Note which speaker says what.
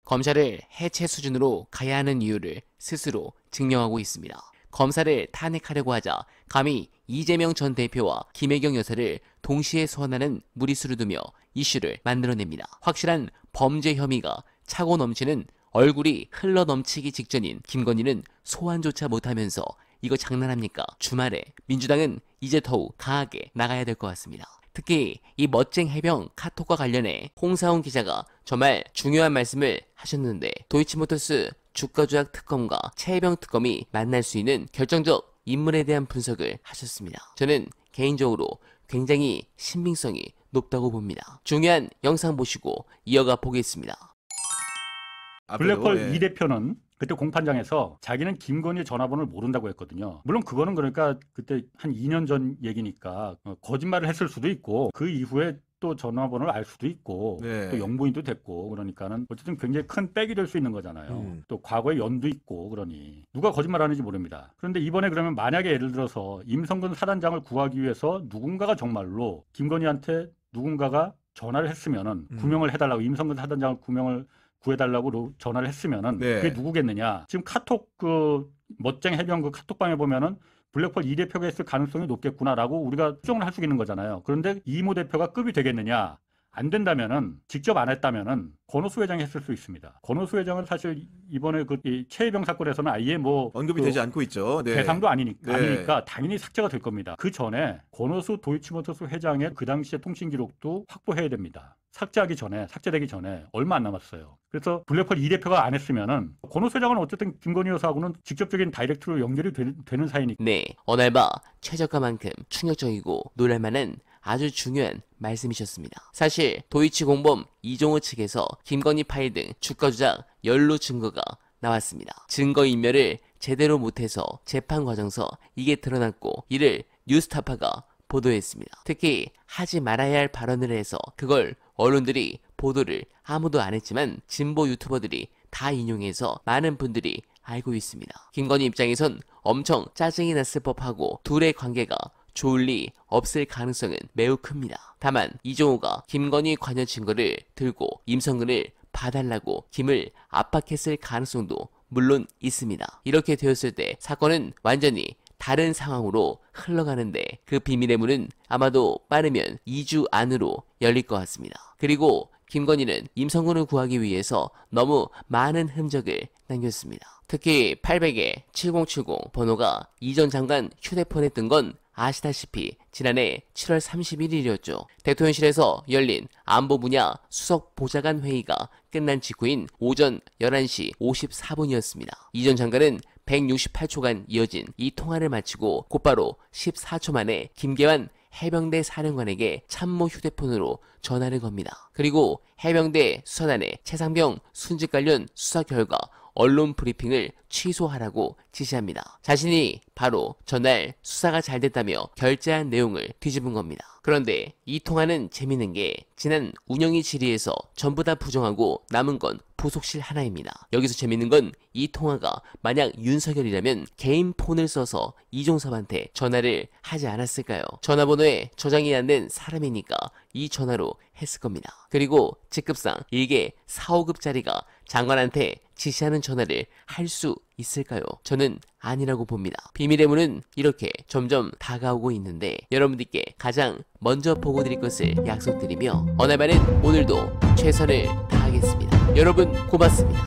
Speaker 1: 검찰을 해체 수준으로 가야 하는 이유를 스스로 증명하고 있습니다. 검사를 탄핵하려고 하자 감히 이재명 전 대표와 김혜경 여사를 동시에 소환하는 무리수를 두며 이슈를 만들어냅니다. 확실한 범죄 혐의가 차고 넘치는 얼굴이 흘러 넘치기 직전인 김건희는 소환조차 못하면서 이거 장난합니까? 주말에 민주당은 이제 더욱 강하게 나가야 될 것 같습니다. 특히 이 멋쟁 해병 카톡과 관련해 홍사훈 기자가 정말 중요한 말씀을 하셨는데, 도이치모터스 주가 조작 특검과 최해병 특검이 만날 수 있는 결정적 인물에 대한 분석을 하셨습니다. 저는 개인적으로 굉장히 신빙성이 높다고 봅니다. 중요한 영상 보시고 이어가 보겠습니다.
Speaker 2: 블랙홀 이 대표는 그때 공판장에서 자기는 김건희 전화번호를 모른다고 했거든요. 물론 그거는 그러니까 그때 한 2년 전 얘기니까 거짓말을 했을 수도 있고, 그 이후에 또 전화번호를 알 수도 있고, 또 영부인도 됐고, 그러니까는 어쨌든 굉장히 큰 백이 될 수 있는 거잖아요. 또 과거에 연도 있고, 그러니 누가 거짓말하는지 모릅니다. 그런데 이번에 그러면 만약에 예를 들어서 임성근 사단장을 구하기 위해서 누군가가 정말로 김건희한테 누군가가 전화를 했으면은 구명을 해달라고, 임성근 사단장을 구해달라고 전화를 했으면은 그게 누구겠느냐. 지금 카톡 멋쟁 해병 카톡방에 보면은 블랙홀 이 대표가 했을 가능성이 높겠구나라고 우리가 추정을 할 수 있는 거잖아요. 그런데 이모 대표가 급이 되겠느냐? 안 된다면은, 직접 안 했다면은 권오수 회장이 했을 수 있습니다. 권오수 회장은 사실 이번에 이 최해병 사건에서는 아예
Speaker 3: 언급이 되지 않고 있죠.
Speaker 2: 대상도 아니니까 당연히 삭제가 될 겁니다. 그 전에 권오수 도이치모터스 회장의 그 당시의 통신 기록도 확보해야 됩니다. 삭제되기 전에 얼마 안 남았어요. 그래서 블랙홀 이 대표가 안 했으면은 권오수 회장은 어쨌든 김건희 여사하고는 직접적인 다이렉트로 연결이 되는 사이니까.
Speaker 1: 네, 어날바 최저가만큼 충격적이고 놀랄만한 아주 중요한 말씀이셨습니다. 사실 도이치 공범 이종호 측에서 김건희 파일 등 주가 조작 연루 증거가 나왔습니다. 증거인멸을 제대로 못해서 재판 과정서 이게 드러났고, 이를 뉴스타파가 보도했습니다. 특히 하지 말아야 할 발언을 해서 그걸 언론들이 보도를 아무도 안 했지만 진보 유튜버들이 다 인용해서 많은 분들이 알고 있습니다. 김건희 입장에선 엄청 짜증이 났을 법하고 둘의 관계가 좋을 리 없을 가능성은 매우 큽니다. 다만 이종호가 김건희 관여 증거를 들고 임성근을 봐달라고 김을 압박했을 가능성도 물론 있습니다. 이렇게 되었을 때 사건은 완전히 다른 상황으로 흘러가는데, 그 비밀의 문은 아마도 빠르면 2주 안으로 열릴 것 같습니다. 그리고 김건희는 임성근을 구하기 위해서 너무 많은 흔적을 남겼습니다. 특히 800에 7070 번호가 이 전 장관 휴대폰에 뜬 건 아시다시피 지난해 7월 31일이었죠. 대통령실에서 열린 안보 분야 수석 보좌관 회의가 끝난 직후인 오전 11시 54분이었습니다. 이 전 장관은 168초간 이어진 이 통화를 마치고 곧바로 14초 만에 김계환 해병대 사령관에게 참모 휴대폰으로 전화를 겁니다. 그리고 해병대 수사단의 최상병 순직 관련 수사 결과 언론 브리핑을 취소하라고 지시합니다. 자신이 바로 전날 수사가 잘 됐다며 결재한 내용을 뒤집은 겁니다. 그런데 이 통화는 재밌는 게 지난 운영위 질의에서 전부 다 부정하고 남은 건 부속실 하나입니다. 여기서 재밌는 건 이 통화가 만약 윤석열이라면 개인 폰을 써서 이종섭한테 전화를 하지 않았을까요? 전화번호에 저장이 안 된 사람이니까 이 전화로 했을 겁니다. 그리고 직급상 이게 4, 5급짜리가 장관한테 지시하는 전화를 할 수 있을까요? 저는 아니라고 봅니다. 비밀의 문은 이렇게 점점 다가오고 있는데, 여러분들께 가장 먼저 보고드릴 것을 약속드리며 어날바는 오늘도 최선을 다하겠습니다. 여러분 고맙습니다.